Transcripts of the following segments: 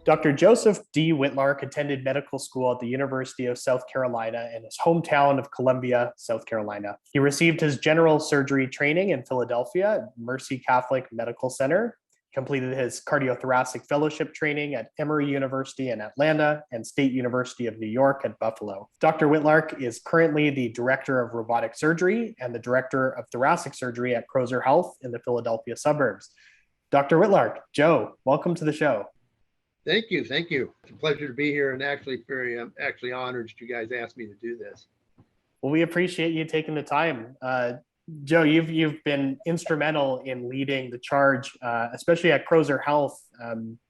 Dr. Joseph D. Whitlark attended medical school at the University of South Carolina in his hometown of Columbia, South Carolina. He received his general surgery training in Philadelphia at Mercy Catholic Medical Center, completed his cardiothoracic fellowship training at Emory University in Atlanta and State University of New York at Buffalo. Dr. Whitlark is currently the director of robotic surgery and the director of thoracic surgery at Crozer Health in the Philadelphia suburbs. Dr. Whitlark, Joe, welcome to the show. Thank you. Thank you. It's a pleasure to be here, and actually actually honored that you guys asked me to do this. Well, we appreciate you taking the time. Joe, you've been instrumental in leading the charge, especially at Crozer Health.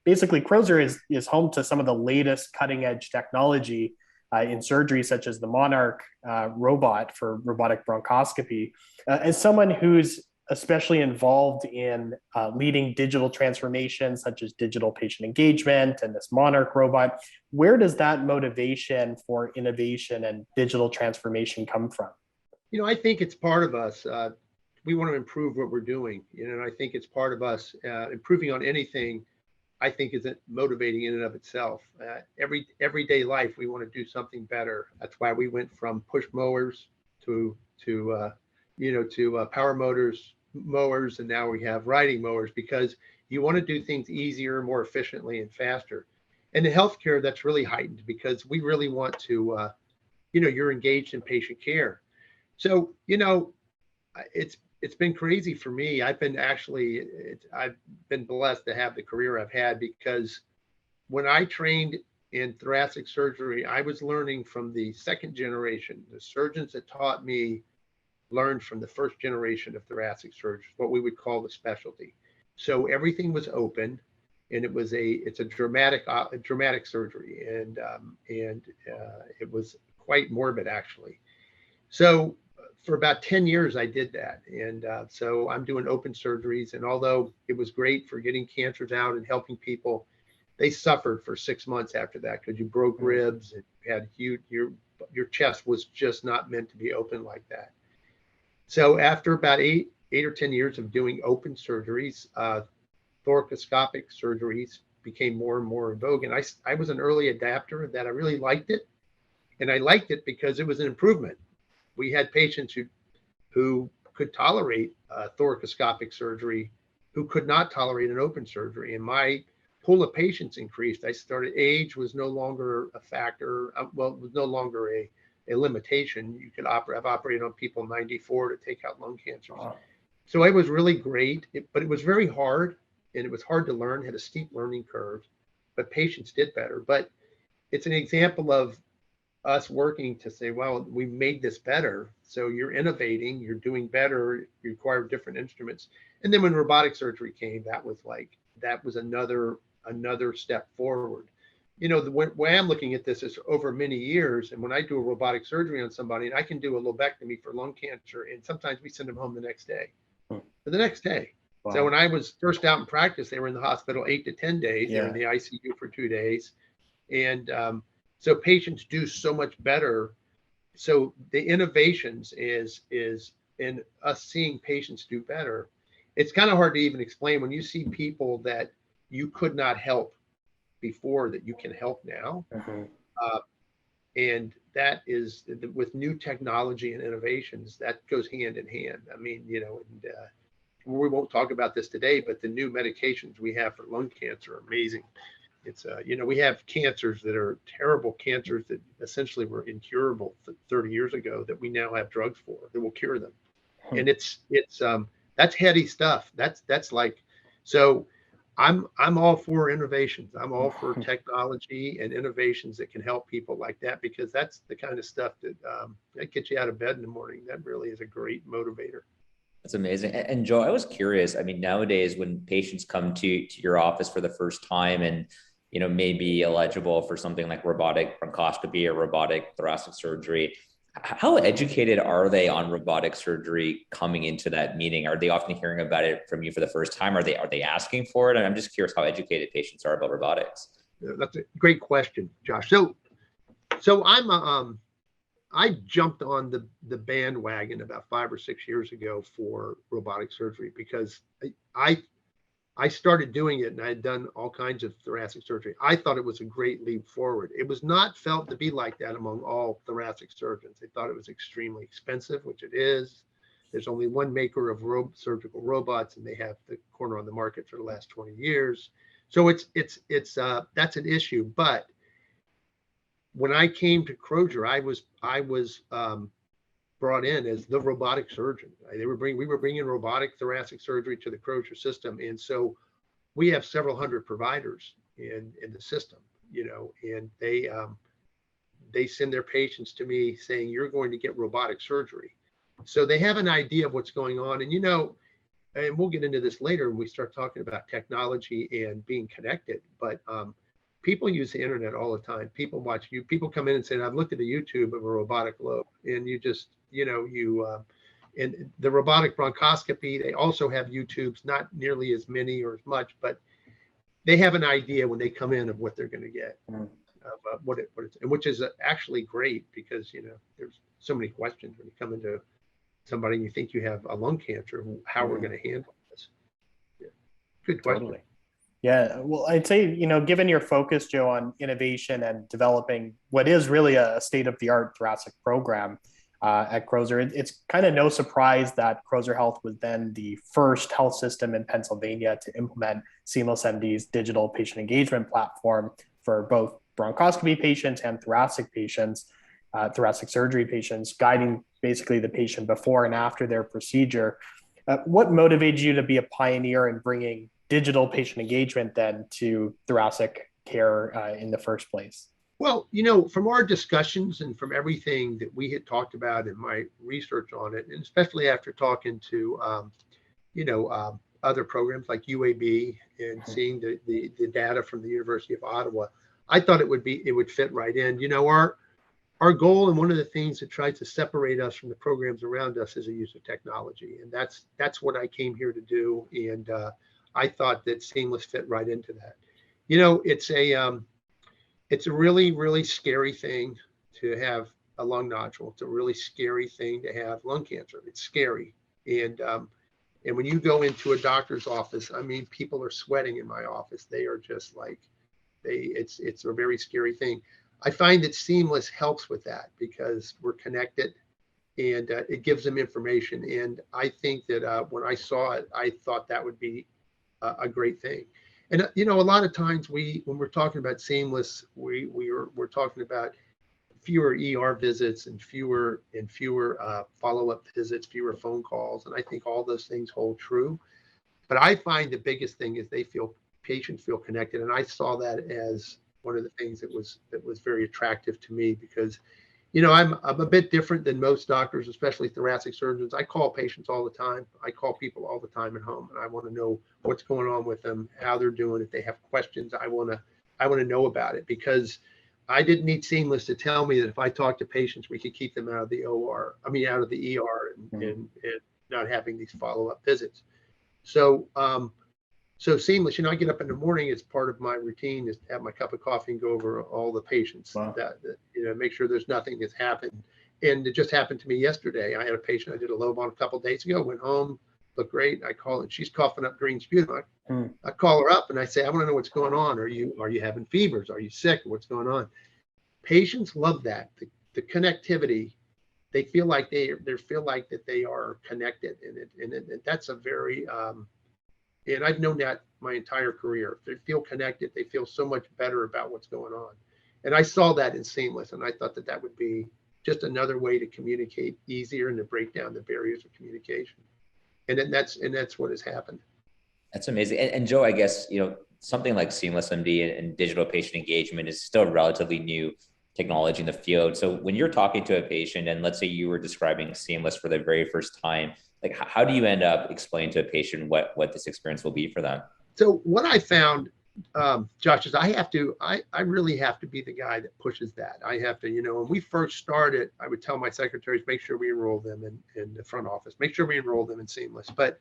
Basically, Crozer is home to some of the latest cutting edge technology in surgery, such as the Monarch robot for robotic bronchoscopy. As someone who's especially involved in leading digital transformation, such as digital patient engagement and this Monarch robot, where does that motivation for innovation and digital transformation come from? You know, I think it's part of us. We want to improve what we're doing. You know, and I think it's part of us. Improving on anything, I think, isn't motivating in and of itself. Everyday life, we want to do something better. That's why we went from push mowers to power mowers, and now we have riding mowers, because you want to do things easier, more efficiently, and faster. And in healthcare, that's really heightened because we really want to, you're engaged in patient care. So, it's been crazy for me. I've been blessed to have the career I've had, because when I trained in thoracic surgery, I was learning from the second generation. The surgeons that taught me learned from the first generation of thoracic surgeons, what we would call the specialty. So everything was open, and it's a dramatic surgery, and it was quite morbid, actually. So for about 10 years, I did that. And so I'm doing open surgeries. And although it was great for getting cancers out and helping people, they suffered for 6 months after that, because you broke ribs and had your chest was just not meant to be open like that. So after about eight or 10 years of doing open surgeries, thoracoscopic surgeries became more and more in vogue. And I was an early adapter that I really liked it. And I liked it because it was an improvement. We had patients who could tolerate thoracoscopic surgery, who could not tolerate an open surgery. And my pool of patients increased. Age was no longer a factor. It was no longer a limitation. You could have operated on people 94 to take out lung cancers. Wow. So it was really great, but it was very hard, and it was hard to learn, had a steep learning curve, but patients did better. But it's an example of us working to say, well, we made this better. So you're innovating, you're doing better, you require different instruments. And then when robotic surgery came, that was another step forward. The way I'm looking at this is over many years. And when I do a robotic surgery on somebody, and I can do a lobectomy for lung cancer, and sometimes we send them home the next day. Wow. So when I was first out in practice, they were in the hospital 8 to 10 days. Yeah. They were in the ICU for 2 days. And so patients do so much better. So the innovations is in us seeing patients do better. It's kind of hard to even explain when you see people that you could not help before that you can help now. Mm-hmm. And that is with new technology and innovations, that goes hand in hand. I mean, we won't talk about this today, but the new medications we have for lung cancer are amazing. It's, we have cancers that are terrible cancers that essentially were incurable 30 years ago that we now have drugs for that will cure them. Hmm. And it's that's heady stuff. That's like, so I'm all for innovations. I'm all for technology and innovations that can help people like that, because that's the kind of stuff that gets you out of bed in the morning. That really is a great motivator. That's amazing. And Joe, I was curious. I mean, nowadays when patients come to your office for the first time and may be eligible for something like robotic bronchoscopy or robotic thoracic surgery, how educated are they on robotic surgery coming into that meeting? Are they often hearing about it from you for the first time? Are they asking for it? And I'm just curious how educated patients are about robotics. That's a great question, Josh. So I jumped on the bandwagon about 5 or 6 years ago for robotic surgery, because I I started doing it, and I had done all kinds of thoracic surgery. I thought it was a great leap forward. It was not felt to be like that among all thoracic surgeons. They thought it was extremely expensive, which it is. There's only one maker of surgical robots, and they have the corner on the market for the last 20 years. So that's an issue. But when I came to Crozer, I was brought in as the robotic surgeon. We were bringing robotic thoracic surgery to the Crozer system, and so we have several hundred providers in the system, and they send their patients to me saying, "You're going to get robotic surgery." So they have an idea of what's going on, and and we'll get into this later when we start talking about technology and being connected. But people use the internet all the time. People watch you. People come in and say, "I've looked at a YouTube of a robotic lobe," and you just, and the robotic bronchoscopy. They also have YouTubes, not nearly as many or as much, but they have an idea when they come in of what they're going to get, of what it's, and which is actually great because there's so many questions when you come into somebody and you think you have a lung cancer, how we're going to handle this. Yeah. Good question. Totally. Yeah, well, I'd say, given your focus, Joe, on innovation and developing what is really a state-of-the-art thoracic program at Crozer, it's kind of no surprise that Crozer Health was then the first health system in Pennsylvania to implement SeamlessMD's digital patient engagement platform for both bronchoscopy patients and thoracic patients, thoracic surgery patients, guiding basically the patient before and after their procedure. What motivated you to be a pioneer in bringing digital patient engagement then to thoracic care in the first place? Well, from our discussions and from everything that we had talked about in my research on it, and especially after talking to, other programs like UAB and seeing the data from the University of Ottawa, I thought it would fit right in. Our goal, and one of the things that tries to separate us from the programs around us, is the use of technology, and that's what I came here to do. And I thought that Seamless fit right into that. It's a really, really scary thing to have a lung nodule. It's a really scary thing to have lung cancer. It's scary. And when you go into a doctor's office, I mean, people are sweating in my office. They are just like, it's a very scary thing. I find that Seamless helps with that because we're connected and it gives them information. And I think that when I saw it, I thought that would be a great thing. And a lot of times when we're talking about Seamless, we're talking about fewer ER visits and fewer follow-up visits, fewer phone calls, and I think all those things hold true. But I find the biggest thing is patients feel connected, and I saw that as one of the things that was very attractive to me because, I'm a bit different than most doctors, especially thoracic surgeons. I call patients all the time. I call people all the time at home, and I want to know what's going on with them, how they're doing. If they have questions, I want to know about it because I didn't need Seamless to tell me that if I talk to patients, we could keep them out of the out of the ER and not having these follow-up visits. So Seamless, I get up in the morning, it's part of my routine is to have my cup of coffee and go over all the patients. Wow. that make sure there's nothing that's happened. And it just happened to me yesterday. I had a patient I did a lobe on a couple of days ago, went home, looked great. I call her, she's coughing up green sputum. I call her up and I say, I want to know what's going on. Are you having fevers? Are you sick? What's going on? Patients love that. The connectivity. They feel like they are connected, and that's a very and I've known that my entire career. They feel connected. They feel so much better about what's going on. And I saw that in Seamless, and I thought that would be just another way to communicate easier and to break down the barriers of communication. And then that's what has happened. That's amazing. And Joe, I guess, something like SeamlessMD and digital patient engagement is still relatively new technology in the field. So when you're talking to a patient, and let's say you were describing Seamless for the very first time, like how do you end up explaining to a patient what this experience will be for them? So what I found, Josh, is I really have to be the guy that pushes that. I have to, when we first started, I would tell my secretaries, make sure we enroll them in the front office, make sure we enroll them in Seamless. But,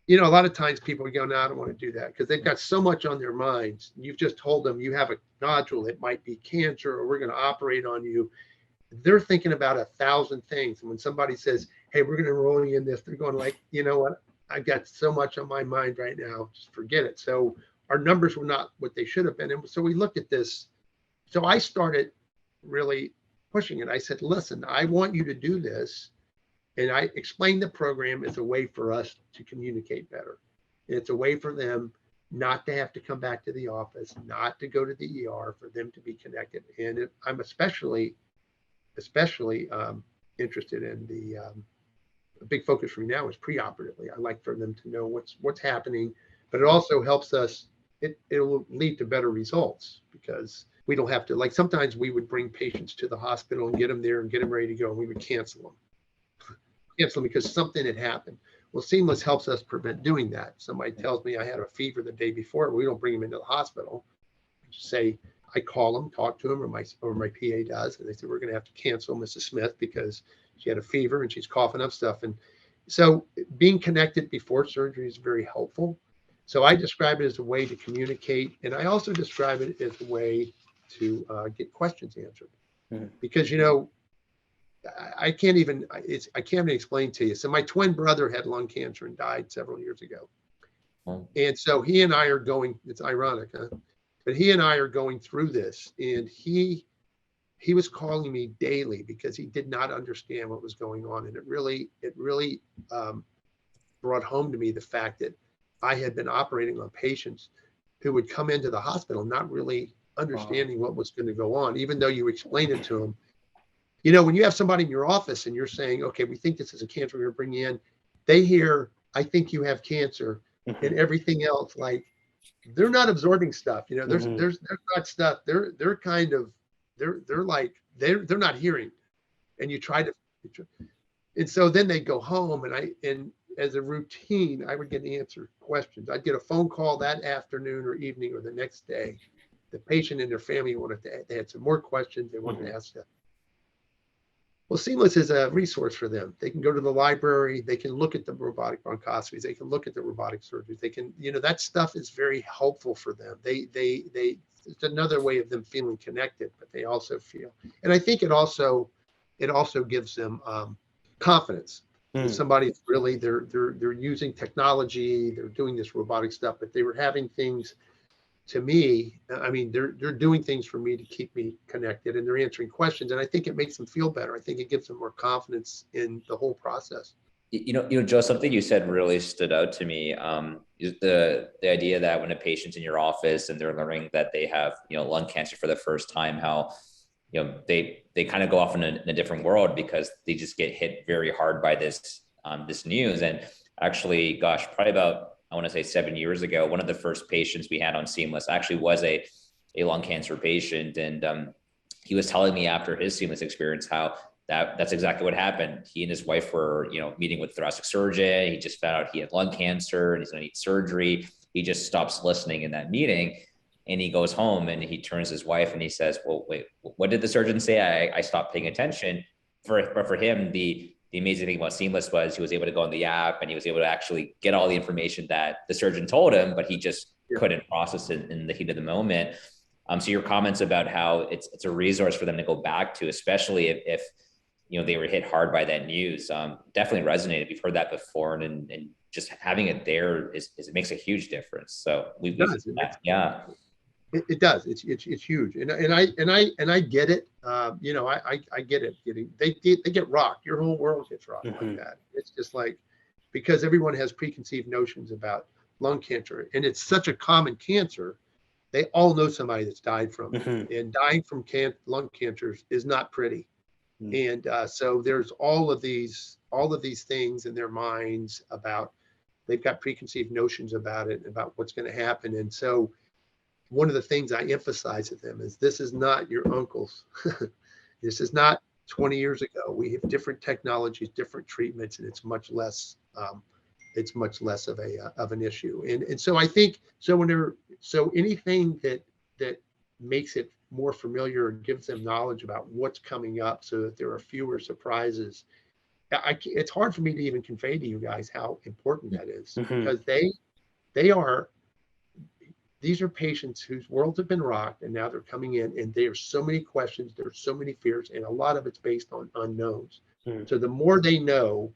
a lot of times people go, no, I don't want to do that because they've got so much on their minds. You've just told them you have a nodule, it might be cancer, or we're going to operate on you. They're thinking about 1,000 things. And when somebody says, hey, we're going to enroll you in this, they're going like, you know what? I've got so much on my mind right now, just forget it. So our numbers were not what they should have been. And so we looked at this. So I started really pushing it. I said, listen, I want you to do this. And I explained the program as a way for us to communicate better. It's a way for them not to have to come back to the office, not to go to the ER, for them to be connected. And I'm especially interested in the big focus for me now is preoperatively. I like for them to know what's happening, but it also helps us. It'll lead to better results because we don't have to, like, sometimes we would bring patients to the hospital and get them there and get them ready to go, and we would cancel them because something had happened. Well, Seamless helps us prevent doing that. Somebody tells me I had a fever the day before, we don't bring them into the hospital. Just say, I call them, talk to them, or my PA does, and they say, we're going to have to cancel Mrs. Smith because she had a fever and she's coughing up stuff. And so being connected before surgery is very helpful. So I describe it as a way to communicate, and I also describe it as a way to get questions answered. Because, you know, I can't even explain to you. So my twin brother had lung cancer and died several years ago. And so he and I are going, it's ironic, huh? But he and I are going through this, and he was calling me daily because he did not understand what was going on. And it really brought home to me the fact that I had been operating on patients who would come into the hospital not really understanding what was going to go on, even though you explained it to them. You know, when you have somebody in your office and you're saying, okay, we think this is a cancer we're going to bring you in, they hear, I think you have cancer, and everything else, like, they're not absorbing stuff. You know, there's not stuff. They're not hearing, and you try to, and so then they go home, and as a routine, I would get to answer questions. I'd get a phone call that afternoon or evening or the next day. The patient and their family they had some more questions they wanted to ask them. Well, Seamless is a resource for them. They can go to the library. They can look at the robotic bronchoscopies. They can look at the robotic surgeries. They can, you know, that stuff is very helpful for them. It's another way of them feeling connected, but they also feel, and I think it also gives them confidence. Somebody's really, they're using technology. They're doing this robotic stuff, but they were having things. To me, I mean, they're doing things for me to keep me connected, and they're answering questions, and I think it makes them feel better. I think it gives them more confidence in the whole process. You know, Joe, something you said really stood out to me. Is the idea that when a patient's in your office and they're learning that they have, you know, lung cancer for the first time, how, you know, they kind of go off in a different world because they just get hit very hard by this news. And actually, gosh, probably about, I want to say 7 years ago, one of the first patients we had on Seamless actually was a lung cancer patient. And he was telling me after his Seamless experience how that's exactly what happened. He and his wife were, you know, meeting with a thoracic surgeon. He just found out he had lung cancer and he's going to need surgery. He just stops listening in that meeting, and he goes home and he turns to his wife and he says, well, wait, what did the surgeon say? I stopped paying attention. But for him, the amazing thing about Seamless was he was able to go on the app and he was able to actually get all the information that the surgeon told him, but he just couldn't process it in the heat of the moment. So your comments about how it's a resource for them to go back to, especially if you know, they were hit hard by that news, definitely resonated. We've heard that before, and just having it there is it makes a huge difference. So it does. It does. It's huge, and I get it. You know, I get it. They get rocked. Your whole world gets rocked like that. It's just like, because everyone has preconceived notions about lung cancer, and it's such a common cancer. They all know somebody that's died from it, and dying from lung cancers is not pretty. And so there's all of these things in their minds about, they've got preconceived notions about it, about what's going to happen, and so. One of the things I emphasize to them is, this is not your uncle's. This is not 20 years ago. We have different technologies, different treatments, and it's much less of an issue. And so I think, so anything that makes it more familiar and gives them knowledge about what's coming up, so that there are fewer surprises. It's hard for me to even convey to you guys how important that is, because these are patients whose worlds have been rocked, and now they're coming in, and there's so many questions, there's so many fears, and a lot of it's based on unknowns. So the more they know,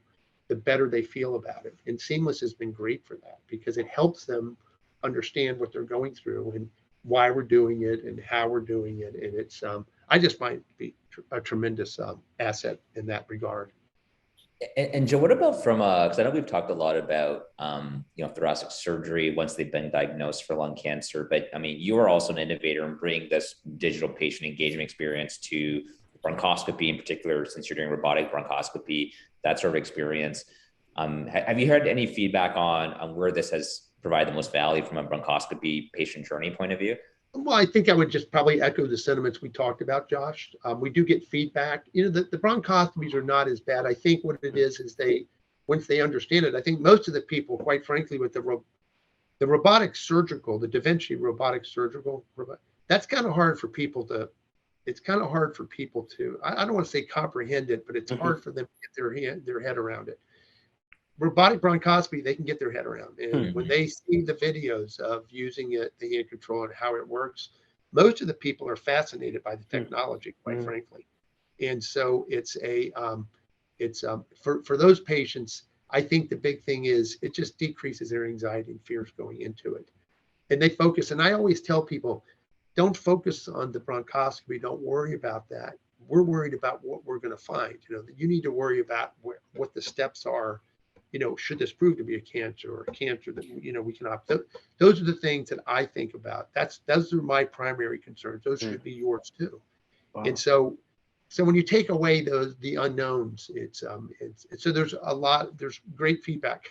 the better they feel about it. And Seamless has been great for that because it helps them understand what they're going through and why we're doing it and how we're doing it. And it's, I just find it to be a tremendous asset in that regard. And Joe, what about from because I know we've talked a lot about thoracic surgery once they've been diagnosed for lung cancer, but I mean, you are also an innovator in bringing this digital patient engagement experience to bronchoscopy in particular, since you're doing robotic bronchoscopy, that sort of experience. Have you heard any feedback on where this has provided the most value from a bronchoscopy patient journey point of view? Well, I think I would just probably echo the sentiments we talked about, Josh. We do get feedback. The bronchoscopies are not as bad. I think what it is once they understand it, I think most of the people, quite frankly, with the robotic surgical, the Da Vinci robotic surgical, that's kind of hard for people to, I don't want to say comprehend it, but it's hard for them to get their head around it. Robotic bronchoscopy, they can get their head around. And when they see the videos of using it, the hand control and how it works, most of the people are fascinated by the technology, quite frankly. And so for those patients, I think the big thing is it just decreases their anxiety and fears going into it. And they focus, and I always tell people, don't focus on the bronchoscopy. Don't worry about that. We're worried about what we're going to find. You need to worry about what the steps are. Should this prove to be a cancer or a cancer that, we can opt. Those are the things that I think about. Those are my primary concerns. Those should be yours too. Wow. And so when you take away the unknowns, so there's great feedback.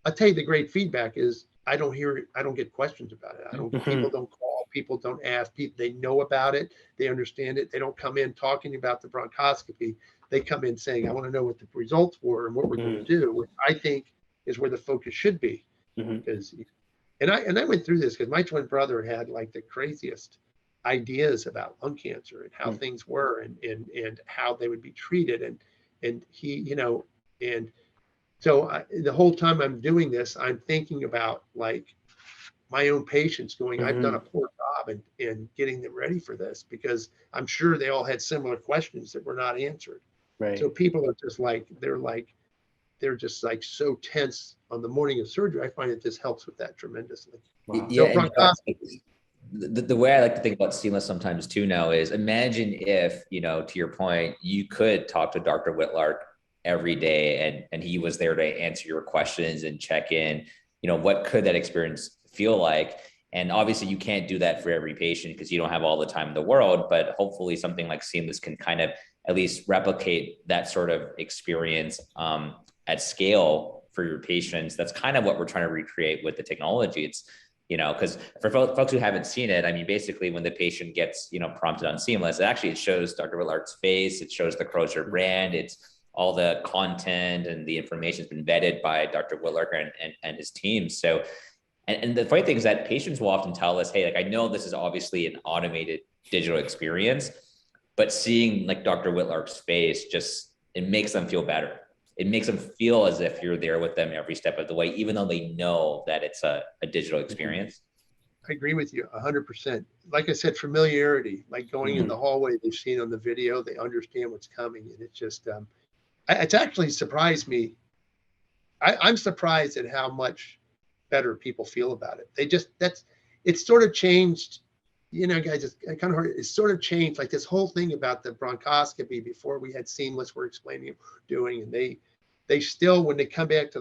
I'll tell you, the great feedback is I don't get questions about it. People don't call, people don't ask, they know about it. They understand it. They don't come in talking about the bronchoscopy. They come in saying, I want to know what the results were and what we're going to do, which I think is where the focus should be. Because, and I went through this because my twin brother had like the craziest ideas about lung cancer and how things were and how they would be treated. And he, and so the whole time I'm doing this, I'm thinking about like my own patients going, I've done a poor job in getting them ready for this because I'm sure they all had similar questions that were not answered. Right. So people are just they're just like so tense on the morning of surgery. I find that this helps with that tremendously. Wow. Yeah. The way I like to think about Seamless sometimes too now is imagine if, to your point, you could talk to Dr. Whitlark every day and he was there to answer your questions and check in, what could that experience feel like? And obviously you can't do that for every patient because you don't have all the time in the world, but hopefully something like Seamless can kind of at least replicate that sort of experience at scale for your patients. That's kind of what we're trying to recreate with the technology. It's, because for folks who haven't seen it, I mean, basically when the patient gets, prompted on Seamless, it shows Dr. Whitlark's face, it shows the Crozer brand, it's all the content and the information has been vetted by Dr. Whitlark and his team. So, and the funny thing is that patients will often tell us, hey, like, I know this is obviously an automated digital experience, but seeing like Dr. Whitlark's face, it makes them feel better. It makes them feel as if you're there with them every step of the way, even though they know that it's a digital experience. I agree with you 100%. Like I said, familiarity, like going in the hallway, they've seen on the video, they understand what's coming. And it's just, it's actually surprised me. I'm surprised at how much better people feel about it. It's sort of changed, guys, it's kind of hard. It's sort of changed, like this whole thing about the bronchoscopy before we had Seamless, we're explaining what we're doing. And they still, when they came back to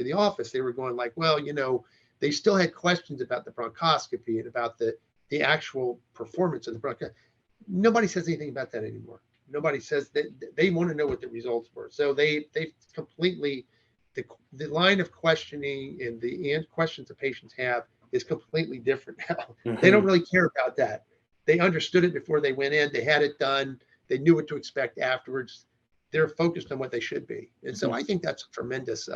the office, they were going like, well, they still had questions about the bronchoscopy and about the actual performance of the bronchoscopy. Nobody says anything about that anymore. Nobody says that. They want to know what the results were. So they completely, the line of questioning and the questions the patients have is completely different now. They don't really care about that. They understood it before they went in. They had it done. They knew what to expect afterwards. They're focused on what they should be. And so I think that's a tremendous,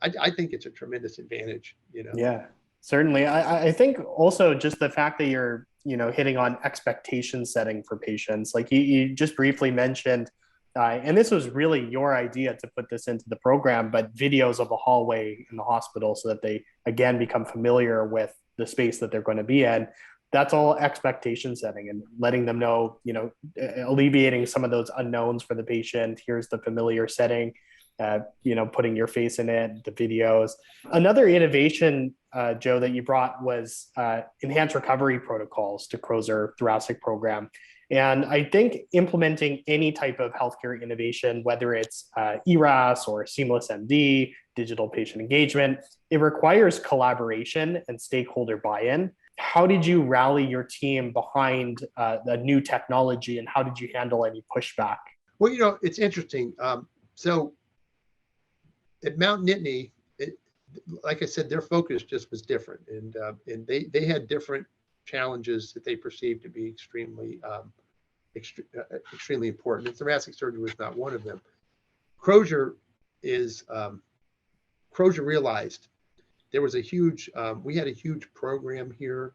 I think it's a tremendous advantage, Yeah, certainly. I think also just the fact that you're, hitting on expectation setting for patients, like you just briefly mentioned, and this was really your idea to put this into the program, but videos of a hallway in the hospital so that they, again, become familiar with the space that they're going to be in. That's all expectation setting and letting them know, alleviating some of those unknowns for the patient. Here's the familiar setting. putting your face in it, the videos. Another innovation, Joe, that you brought was enhanced recovery protocols to Crozer Thoracic program. And I think implementing any type of healthcare innovation, whether it's ERAS or SeamlessMD, digital patient engagement, it requires collaboration and stakeholder buy-in. How did you rally your team behind the new technology, and how did you handle any pushback? Well, it's interesting. So at Mount Nittany, like I said, their focus just was different, and they had different challenges that they perceived to be extremely important. And thoracic surgery was not one of them. Crozer realized there was we had a huge program here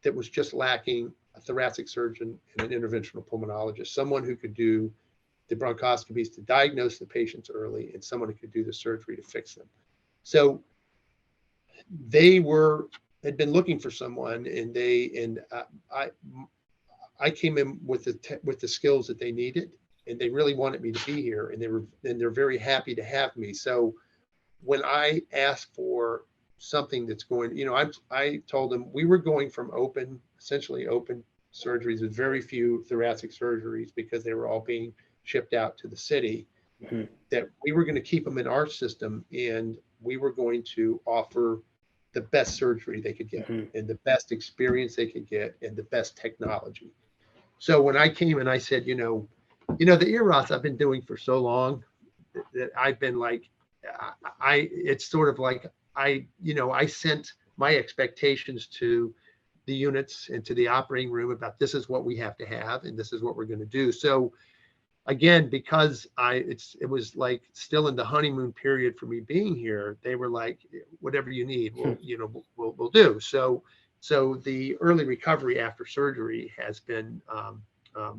that was just lacking a thoracic surgeon and an interventional pulmonologist, someone who could do the bronchoscopies to diagnose the patients early, and someone who could do the surgery to fix them. So they had been looking for someone, and I came in with the skills that they needed, and they really wanted me to be here, and they're very happy to have me. So when I asked for something that's going, I told them we were going from essentially open surgeries with very few thoracic surgeries because they were all being shipped out to the city, that we were going to keep them in our system, and we were going to offer the best surgery they could get, and the best experience they could get, and the best technology. So when I came and I said, the ERAS I've been doing for so long that I've been like, it's sort of like I sent my expectations to the units and to the operating room about this is what we have to have, and this is what we're going to do. So again, because it was like still in the honeymoon period for me being here, they were like, whatever you need, we'll do. So the early recovery after surgery has been,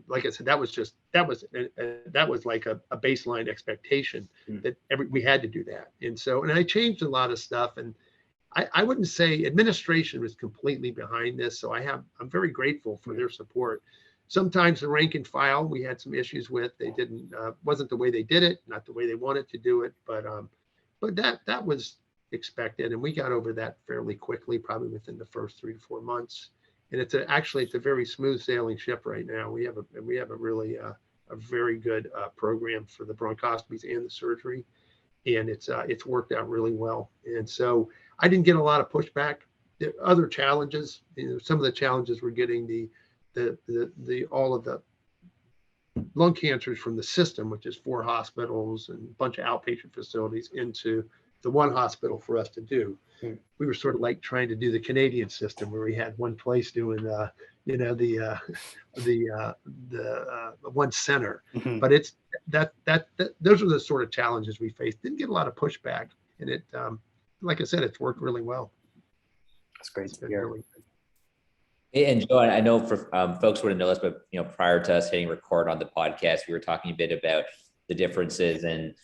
like I said, that was like a baseline expectation that we had to do that. And I changed a lot of stuff, and I wouldn't say administration was completely behind this. So I'm very grateful for their support. Sometimes the rank and file we had some issues with. They wasn't the way they did it, not the way they wanted to do it, but that was expected, and we got over that fairly quickly, probably within the first 3 to 4 months. And it's a very smooth sailing ship right now. We have a really a very good program for the bronchoscopies and the surgery, and it's worked out really well. And so I didn't get a lot of pushback. There are other challenges. Some of the challenges were getting all of the lung cancers from the system, which is 4 hospitals and a bunch of outpatient facilities, into the one hospital for us to do. We were sort of like trying to do the Canadian system, where we had one place doing the one center. But it's that those are the sort of challenges we faced. Didn't get a lot of pushback, and it like I said, it's worked really well. That's great to hear. Really good. And Joe, I know for folks wouldn't know this, but prior to us hitting record on the podcast, we were talking a bit about the differences in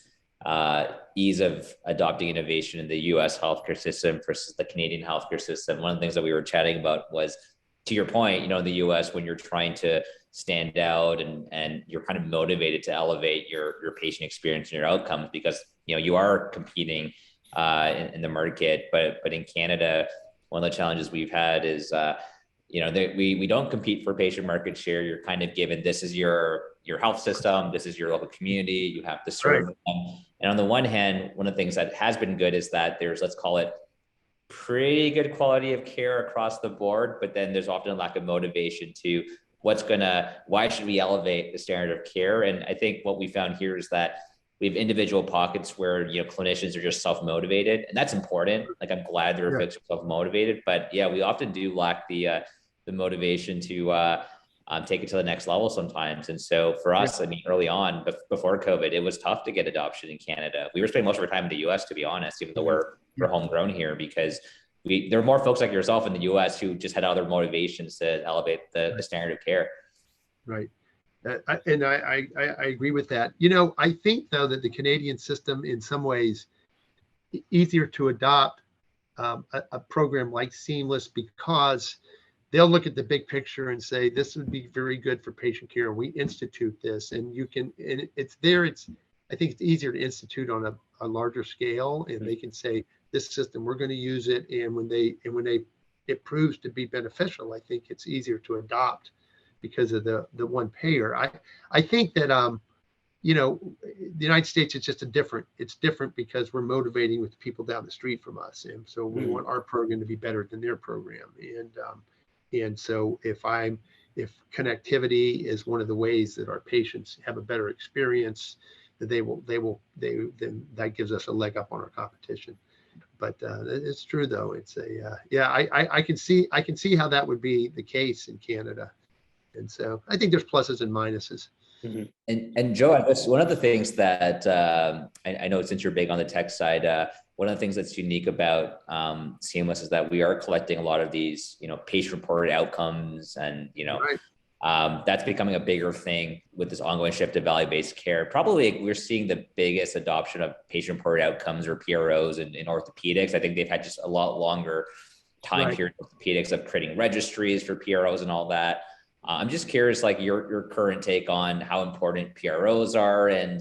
ease of adopting innovation in the U.S. healthcare system versus the Canadian healthcare system. One of the things that we were chatting about was, to your point, in the U.S., when you're trying to stand out and you're kind of motivated to elevate your patient experience and your outcomes, because you are competing in the market. But in Canada, one of the challenges we've had is we don't compete for patient market share. You're kind of given, this is your health system, this is your local community, you have to serve them. And on the one hand, one of the things that has been good is that there's, let's call it, pretty good quality of care across the board, but then there's often a lack of motivation to why should we elevate the standard of care? And I think what we found here is that we have individual pockets where clinicians are just self-motivated, and that's important. Like, I'm glad there are folks who are self-motivated, but yeah, we often do lack the motivation to take it to the next level sometimes. And so for us, early on, before COVID, it was tough to get adoption in Canada. We were spending most of our time in the US, to be honest, even though we're homegrown here, because there are more folks like yourself in the US who just had other motivations to elevate the standard of care. Right. And I agree with that. I think, though, that the Canadian system, in some ways, easier to adopt a program like Seamless, because they'll look at the big picture and say, this would be very good for patient care. We institute this, and it's there. I think it's easier to institute on a larger scale, and they can say this system, we're going to use it. And when it proves to be beneficial, I think it's easier to adopt because of the one payer. I think that, the United States is just it's different because we're motivating with people down the street from us. And so we want our program to be better than their program. And so if connectivity is one of the ways that our patients have a better experience, that then that gives us a leg up on our competition. But it's true though. It's I can see how that would be the case in Canada. And so I think there's pluses and minuses. Mm-hmm. And Joe, I guess one of the things that I know, since you're big on the tech side, one of the things that's unique about Seamless is that we are collecting a lot of these, patient-reported outcomes, and Right. That's becoming a bigger thing with this ongoing shift to value-based care. Probably we're seeing the biggest adoption of patient-reported outcomes, or PROs, in orthopedics. I think they've had just a lot longer time period in orthopedics of creating registries for PROs and all that. I'm just curious, like your current take on how important PROs are, and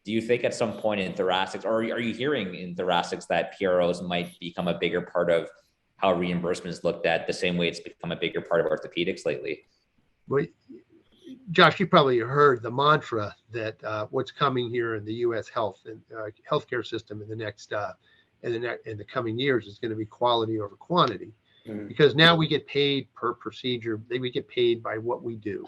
do you think at some point in thoracics, or are you hearing in thoracics that PROs might become a bigger part of how reimbursement is looked at, the same way it's become a bigger part of orthopedics lately? Well, Josh, you probably heard the mantra that what's coming here in the U.S. health and healthcare system in the coming years is going to be quality over quantity. Because now we get paid per procedure. We get paid by what we do.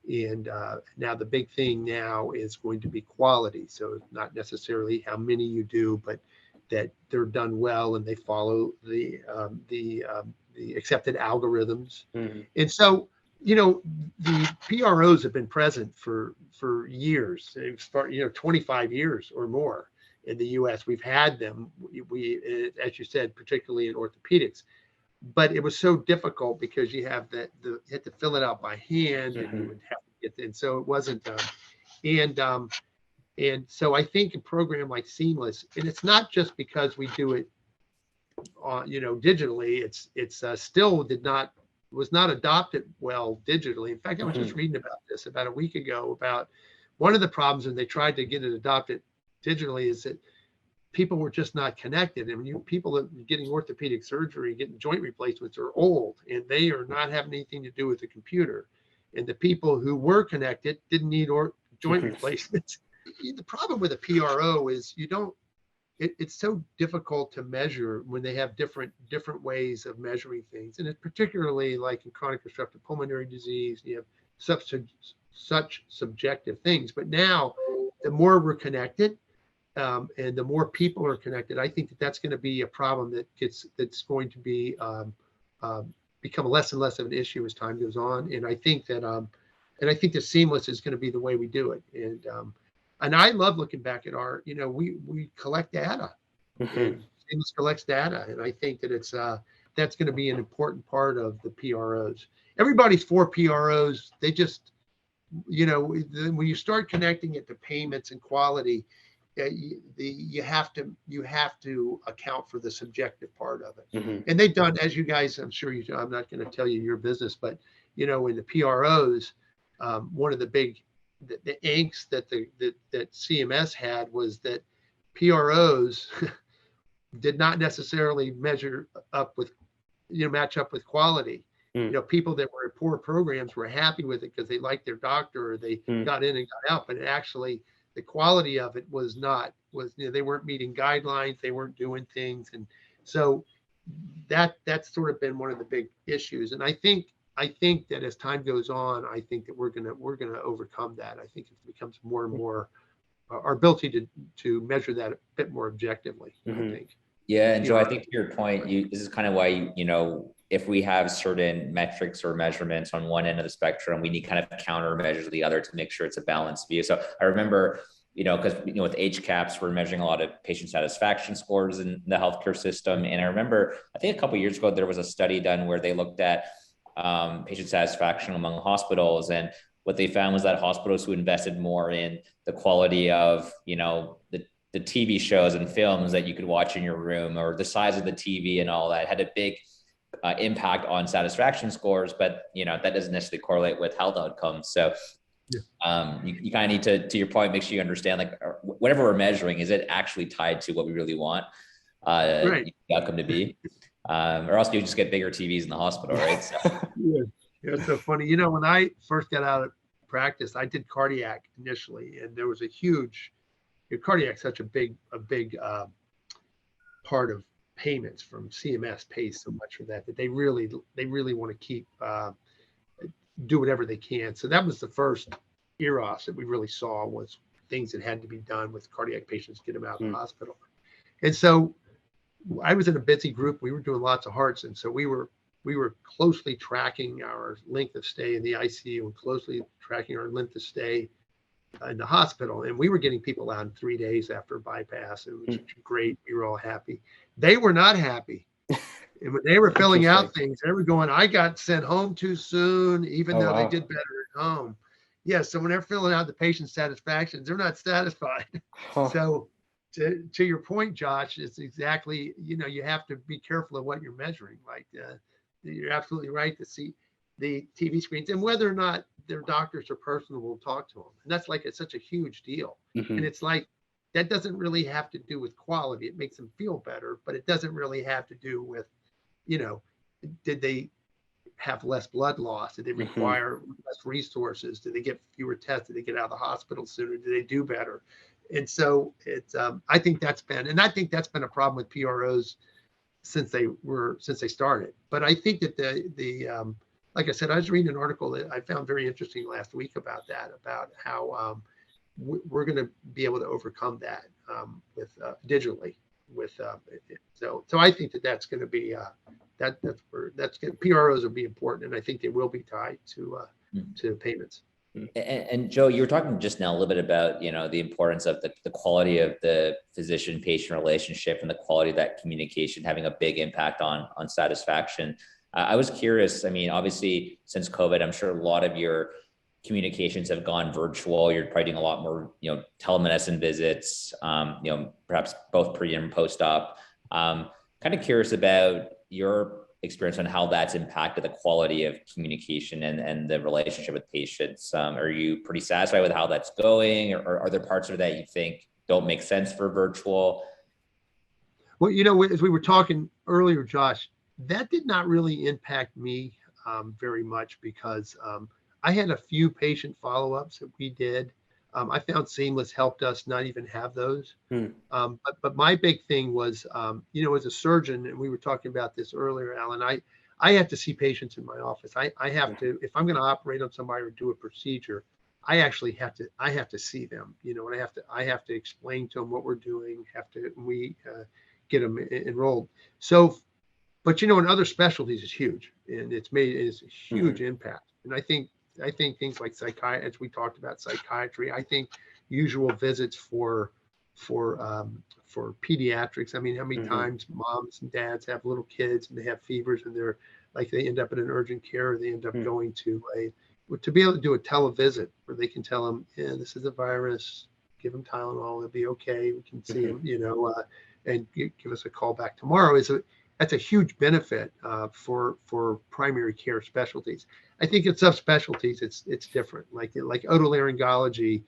And now the big thing now is going to be quality. So not necessarily how many you do, but that they're done well and they follow the accepted algorithms. And so, the PROs have been present for years. They've started, 25 years or more in the U.S. We've had them. We, as you said, particularly in orthopedics. But it was so difficult because you have you had to fill it out by hand, and you would have to get, and so it wasn't and so I think a program like Seamless, and it's not just because we do it digitally, it's still was not adopted well digitally. In fact, I was just reading about this about a week ago, about one of the problems when they tried to get it adopted digitally is that people were just not connected. I mean, people that are getting orthopedic surgery, getting joint replacements, are old, and they are not having anything to do with the computer. And the people who were connected didn't need joint replacements. The problem with a PRO is it's so difficult to measure when they have different ways of measuring things. And it's particularly like in chronic obstructive pulmonary disease, you have such subjective things. But now, the more we're connected, and the more people are connected, I think that's going to be a problem that's going to be become less and less of an issue as time goes on. And I think that Seamless is going to be the way we do it. And I love looking back at we collect data. Seamless collects data, and I think that that's going to be an important part of the PROs. Everybody's for PROs. They just, when you start connecting it to payments and quality, you have to account for the subjective part of it. And they've done, as you guys, I'm sure I'm not going to tell you your business, but in the PROs, one of the big the angst that CMS had was that PROs did not necessarily match up with quality. People that were in poor programs were happy with it because they liked their doctor, or they got in and got out, but actually the quality of it was they weren't meeting guidelines, they weren't doing things. And so that's sort of been one of the big issues. And I think that as time goes on, I think that we're gonna overcome that. I think it becomes more and more our ability to measure that a bit more objectively. I think. Yeah, and Joe, I think to your point, this is kind of why if we have certain metrics or measurements on one end of the spectrum, we need kind of countermeasures the other to make sure it's a balanced view. So I remember, because with HCAHPS, we're measuring a lot of patient satisfaction scores in the healthcare system. And I remember, I think a couple of years ago, there was a study done where they looked at patient satisfaction among hospitals. And what they found was that hospitals who invested more in the quality of, the TV shows and films that you could watch in your room, or the size of the TV and all that, had a big impact on satisfaction scores, but that doesn't necessarily correlate with health outcomes. So You kind of need to your point, make sure you understand, like, whatever we're measuring, is it actually tied to what we really want Right. the outcome to be? Or else you just get bigger TVs in the hospital, right? So. Yeah. It's so funny. You know, when I first got out of practice, I did cardiac initially, and there was a huge, cardiac's such a big part of payments. From CMS pays so much for that they really want to keep do whatever they can. So that was the first EROS that we really saw, was things that had to be done with cardiac patients, get them out of the hospital. And so I was in a busy group. We were doing lots of hearts, and so we were closely tracking our length of stay in the ICU and closely tracking our length of stay in the hospital. And we were getting people out in 3 days after bypass. It was great. We were all happy. They were not happy. And when they were filling out things, they were going, I got sent home too soon, even though they did better at home. Yeah. So when they're filling out the patient satisfaction, they're not satisfied. So to your point, Josh, it's exactly, you have to be careful of what you're measuring. Like you're absolutely right to see the TV screens and whether or not their doctors or person will talk to them. And that's like, it's such a huge deal. And it's like, that doesn't really have to do with quality. It makes them feel better, but it doesn't really have to do with, did they have less blood loss? Did they require less resources? Did they get fewer tests? Did they get out of the hospital sooner? Did they do better? And so it's, I think that's been a problem with PROs since they started. But I think that the like I said, I was reading an article that I found very interesting last week about how we're going to be able to overcome that with digitally. So I think that's going to be PROs will be important, and I think they will be tied to payments. And Joe, you were talking just now a little bit about, the importance of the quality of the physician-patient relationship and the quality of that communication having a big impact on satisfaction. I was curious. I mean, obviously, since COVID, I'm sure a lot of your communications have gone virtual. You're probably doing a lot more, telemedicine visits, perhaps both pre and post-op. Kind of curious about your experience on how that's impacted the quality of communication and the relationship with patients. Are you pretty satisfied with how that's going, or are there parts of it that you think don't make sense for virtual? Well, as we were talking earlier, Josh, that did not really impact me very much, because I had a few patient follow-ups that we did. I found Seamless helped us not even have those. But my big thing was, as a surgeon, and we were talking about this earlier, Alan, I have to see patients in my office. I have to, if I'm going to operate on somebody or do a procedure, I have to see them, and I have to explain to them what we're doing, we get them enrolled. So, but in other specialties is huge, and it's a huge impact. And I think things like psychiatry, as we talked about psychiatry, I think usual visits for pediatrics. I mean, how many times moms and dads have little kids and they have fevers and they end up in an urgent care, or they end up going to be able to do a televisit where they can tell them, yeah, this is a virus, give them Tylenol, it'll be okay. We can see them, and give us a call back tomorrow. That's a huge benefit for primary care specialties. I think in subspecialties, it's different. Like otolaryngology,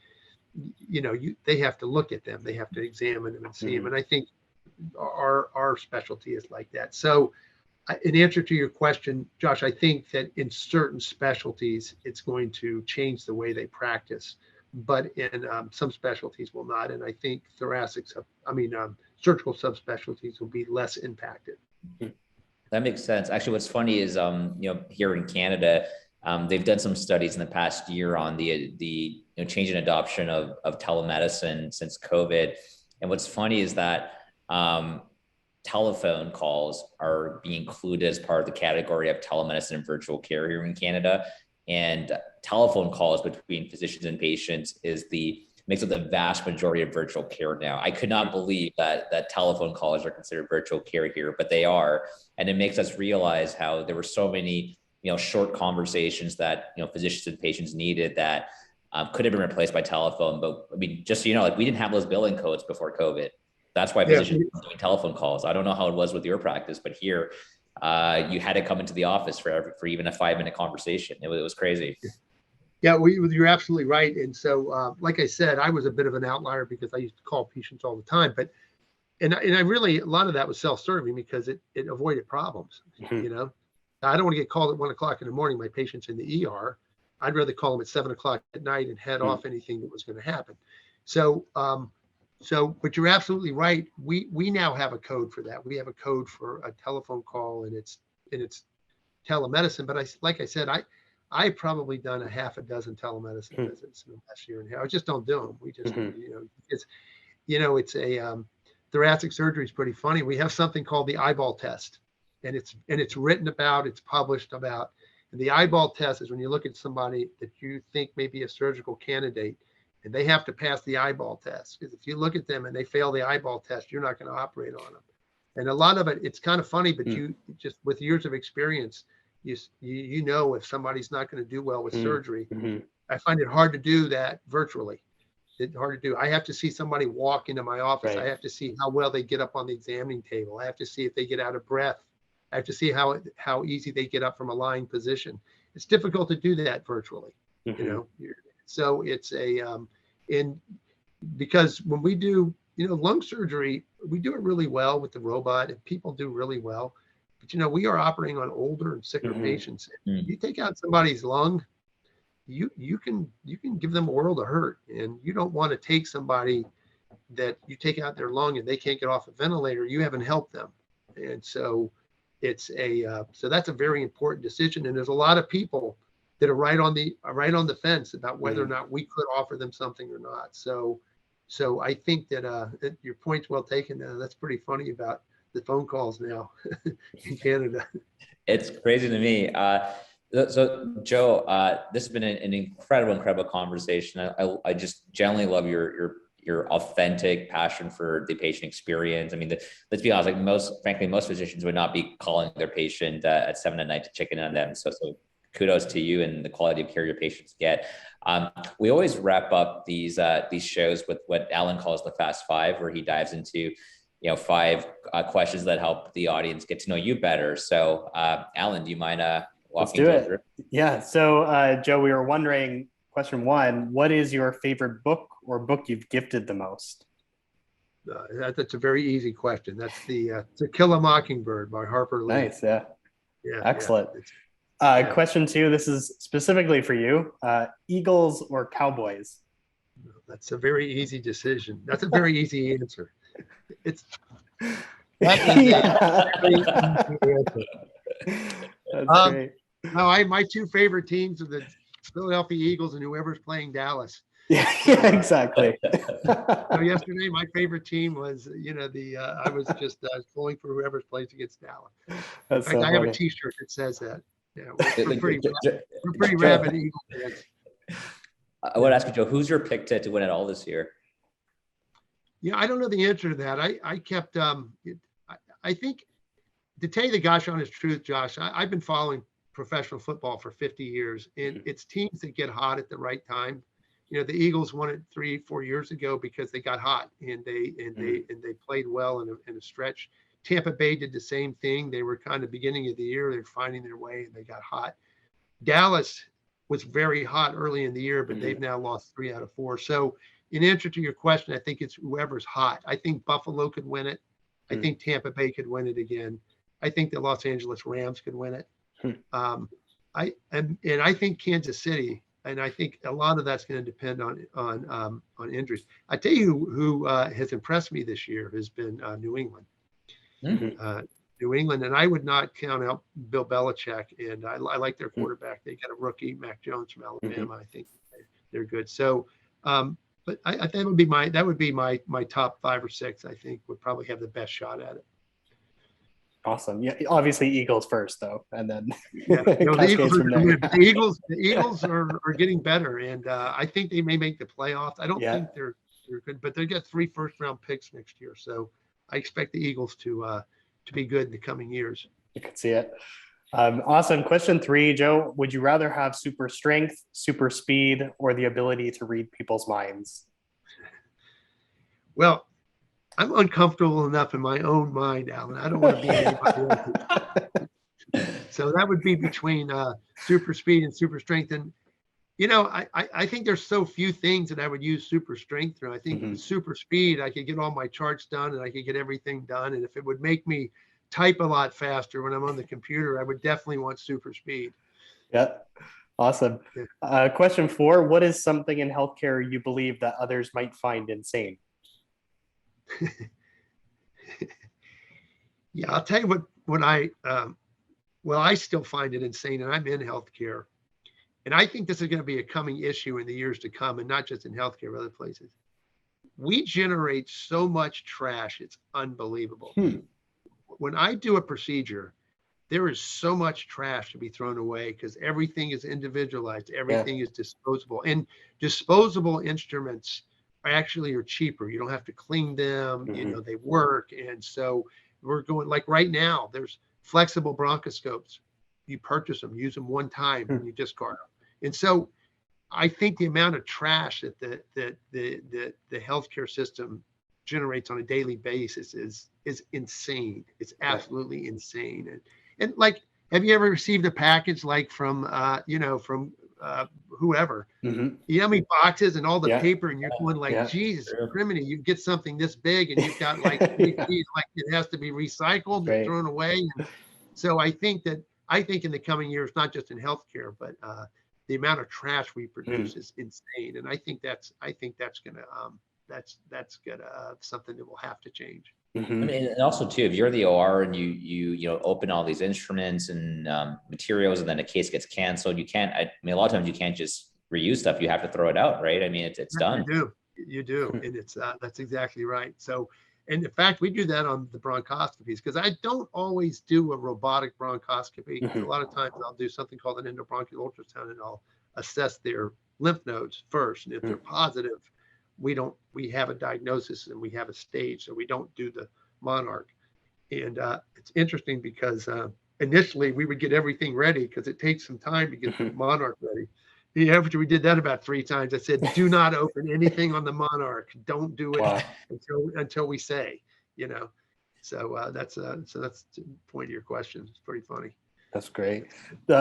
they have to look at them, they have to examine them and see them. And I think our specialty is like that. So, in answer to your question, Josh, I think that in certain specialties, it's going to change the way they practice, but in some specialties will not. And I think surgical subspecialties will be less impacted. That makes sense. Actually, what's funny is, here in Canada, they've done some studies in the past year on the change in adoption of telemedicine since COVID. And what's funny is that telephone calls are being included as part of the category of telemedicine and virtual care here in Canada. And telephone calls between physicians and patients makes up the vast majority of virtual care now. I could not believe that telephone calls are considered virtual care here, but they are. And it makes us realize how there were so many, short conversations that, physicians and patients needed that could have been replaced by telephone. But I mean, just, we didn't have those billing codes before COVID. That's why physicians were doing telephone calls. I don't know how it was with your practice, but here you had to come into the office for even a 5-minute conversation. It was crazy. Yeah, you're absolutely right. And so, like I said, I was a bit of an outlier because I used to call patients all the time. But and I really, a lot of that was self-serving because it avoided problems. Mhm. You know, I don't want to get called at 1 o'clock in the morning. My patient's in the ER. I'd rather call them at 7 o'clock at night and head off anything that was going to happen. So, but you're absolutely right. We now have a code for that. We have a code for a telephone call, and it's telemedicine. But like I said, I've probably done a half a dozen telemedicine visits in the last year and a half. I just don't do them. We just, it's a thoracic surgery is pretty funny. We have something called the eyeball test, and it's written about, it's published about. And the eyeball test is when you look at somebody that you think may be a surgical candidate, and they have to pass the eyeball test. Because if you look at them and they fail the eyeball test, you're not going to operate on them. And a lot of it, it's kind of funny, but you just with years of experience, you know if somebody's not going to do well with surgery. I find it hard to do that virtually. It's hard to do. I have to see somebody walk into my office. Right. I have to see how well they get up on the examining table. I have to see if they get out of breath. I have to see how easy they get up from a lying position. It's difficult to do that virtually, So it's because when we do, lung surgery, we do it really well with the robot, and people do really well. But we are operating on older and sicker patients. You take out somebody's lung, you can give them a world of hurt, and you don't want to take somebody that you take out their lung and they can't get off a ventilator. You haven't helped them, and so it's so that's a very important decision. And there's a lot of people that are right on the fence about whether or not we could offer them something or not. So I think that your point's well taken. That's pretty funny about the phone calls now in Canada. It's crazy to me. So Joe, this has been an incredible conversation. I just generally love your authentic passion for the patient experience. I mean, let's be honest, like most physicians would not be calling their patient at 7 at night to check in on them. So kudos to you and the quality of care your patients get. We always wrap up these shows with what Alan calls the Fast Five, where he dives into 5 questions that help the audience get to know you better. So Alan, do you mind walking Let's do through? it. Yeah. So Joe, we were wondering, question 1, what is your favorite book or book you've gifted the most? That's a very easy question. That's To Kill a Mockingbird by Harper Lee. Nice. Yeah. Excellent. Yeah. Question 2, this is specifically for you. Eagles or Cowboys? That's a very easy decision. That's a very easy answer. That's great. No, my 2 favorite teams are the Philadelphia Eagles and whoever's playing Dallas. Yeah, exactly. So yesterday, my favorite team was, I was just pulling for whoever's plays against Dallas. In fact, I have a T-shirt that says that. Yeah, we're pretty rabid Eagle fans. I would ask you, Joe, who's your pick to win it all this year? Yeah, I don't know the answer to that. I kept, I think, to tell you the gosh honest truth, Josh, I've been following professional football for 50 years, and it's teams that get hot at the right time. The Eagles won it 3-4 years ago because they got hot and they played well in a stretch. Tampa Bay did the same thing. They were kind of beginning of the year, they're finding their way and they got hot. Dallas was very hot early in the year, but they've now lost 3 out of 4. So in answer to your question, I think it's whoever's hot. I think Buffalo could win it. I think Tampa Bay could win it again. I think the Los Angeles Rams could win it. I think Kansas City, and I think a lot of that's going to depend on injuries. I tell you who has impressed me this year has been New England. New England, and I would not count out Bill Belichick, and I like their quarterback. They got a rookie, Mac Jones from Alabama. I think they're good. So, but I think that would be my top 5 or 6. I think would probably have the best shot at it. Awesome. Yeah, obviously Eagles first though, and then the Eagles are getting better, and I think they may make the playoffs. I don't think they're good, but they got 3 first-round picks next year, so I expect the Eagles to be good in the coming years. You can see it. Awesome. Question 3, Joe, would you rather have super strength, super speed, or the ability to read people's minds? Well, I'm uncomfortable enough in my own mind, Alan. I don't want to be anybody else. So that would be between super speed and super strength. And, I think there's so few things that I would use super strength through. I think with super speed, I could get all my charts done and I could get everything done. And if it would make me type a lot faster when I'm on the computer, I would definitely want super speed. Yeah. Awesome. Yeah. Question 4, what is something in healthcare you believe that others might find insane? Yeah, I'll tell you what I still find it insane, and I'm in healthcare. And I think this is going to be a coming issue in the years to come, and not just in healthcare, but other places. We generate so much trash, it's unbelievable. When I do a procedure, there is so much trash to be thrown away because everything is individualized, everything is disposable. And disposable instruments are cheaper. You don't have to clean them, they work. And so we're going, like right now, there's flexible bronchoscopes. You purchase them, use them one time, and you discard them. And so I think the amount of trash that the healthcare system generates on a daily basis is insane. It's absolutely insane. And like, have you ever received a package like from whoever? You know how many boxes and all the paper, and you're going like, Jesus, criminy, you get something this big and you've got like 3 feet, like it has to be recycled and thrown away. And so I think in the coming years, not just in healthcare, but the amount of trash we produce is insane. And I think that's gonna something that will have to change. I mean, and also too, if you're the OR and you open all these instruments and materials, and then a case gets canceled, you can't. I mean, a lot of times you can't just reuse stuff. You have to throw it out, right? I mean, it's done. You do, and it's that's exactly right. So, and in fact, we do that on the bronchoscopies because I don't always do a robotic bronchoscopy. A lot of times I'll do something called an endobronchial ultrasound, and I'll assess their lymph nodes first, and if they're positive, we have a diagnosis and we have a stage, so we don't do the monarch. And it's interesting because initially we would get everything ready because it takes some time to get the monarch ready. After we did that about 3 times, I said, do not open anything on the monarch. Don't do it until we say, So that's the point of your question. It's pretty funny. That's great.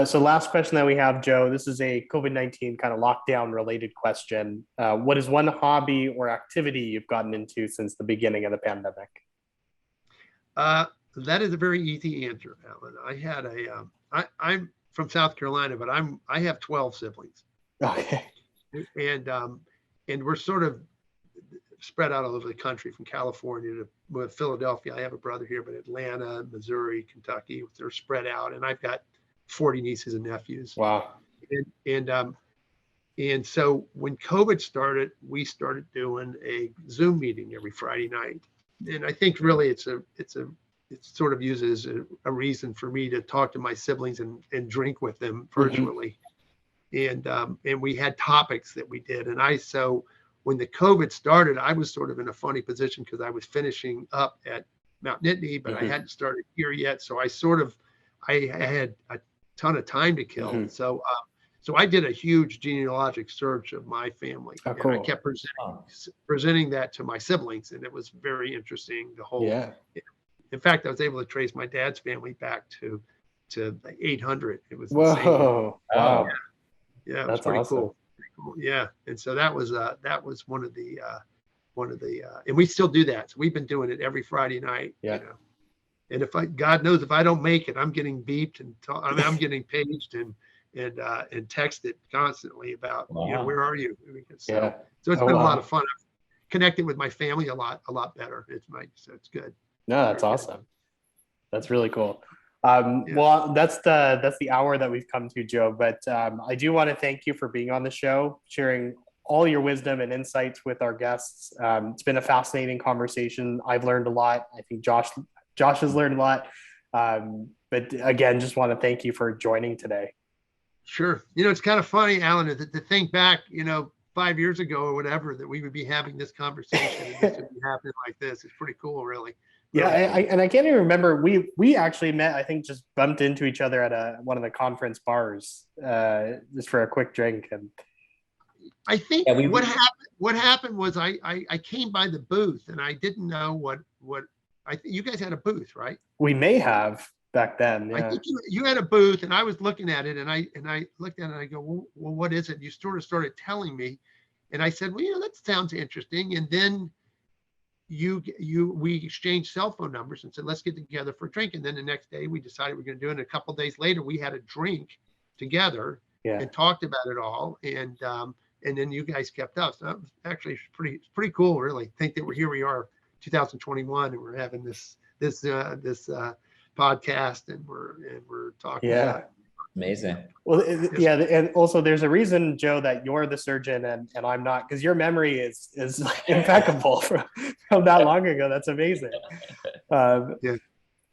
So last question that we have, Joe, this is a COVID-19 kind of lockdown related question. What is one hobby or activity you've gotten into since the beginning of the pandemic? That is a very easy answer, Alan. I had I'm from South Carolina, but I have 12 siblings. Okay. And we're sort of spread out all over the country, from California to Philadelphia. I have a brother here, but Atlanta, Missouri, Kentucky, they're spread out. And I've got 40 nieces and nephews. Wow. And so when COVID started, we started doing a Zoom meeting every Friday night. And I think really it sort of uses a reason for me to talk to my siblings and drink with them virtually. And we had topics that we did. So when the COVID started, I was sort of in a funny position because I was finishing up at Mount Nittany, but I hadn't started here yet. So I had a ton of time to kill. So I did a huge genealogic search of my family. Cool. And I kept presenting that to my siblings, and it was very interesting. In fact, I was able to trace my dad's family back to 800. It was insane. Whoa! Wow! Yeah, it was pretty awesome. Cool. Yeah, and so that was one of the and we still do that. So we've been doing it every Friday night. Yeah. And God knows if I don't make it, I'm getting beeped and I'm getting paged and texted constantly about where are you? So it's been a lot of fun. I've connected with my family a lot better. So it's good. No, that's awesome. That's really cool. Well, that's the hour that we've come to, Joe. But I do want to thank you for being on the show, sharing all your wisdom and insights with our guests. It's been a fascinating conversation. I've learned a lot. I think Josh has learned a lot. But again, just want to thank you for joining today. Sure. It's kind of funny, Alan, to think back, 5 years ago or whatever, that we would be having this conversation and this would be happening like this. It's pretty cool, really. Yeah, I can't even remember. We actually met. I think just bumped into each other at one of the conference bars, just for a quick drink. And I think what happened was I came by the booth and I didn't know what you guys had a booth, right? We may have. back then. I Yeah. think you had a booth, and I was looking at it, and I looked at it, and I go, well, what is it? You sort of started telling me, and I said, well, that sounds interesting. And then we exchanged cell phone numbers and said, let's get together for a drink. And then the next day we decided we're going to do it. And a couple of days later, we had a drink together and talked about it all. And then you guys kept up. So that was actually pretty cool, really. Think that here we are, 2021, and we're having this podcast, and we're talking about it. Amazing. Well, and also there's a reason, Joe, that you're the surgeon and I'm not, because your memory is impeccable from that long ago. That's amazing. But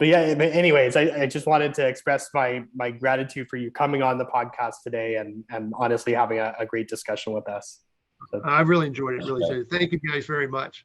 anyways, I just wanted to express my gratitude for you coming on the podcast today and honestly having a great discussion with us. So, I really enjoyed it. Really, thank you guys very much.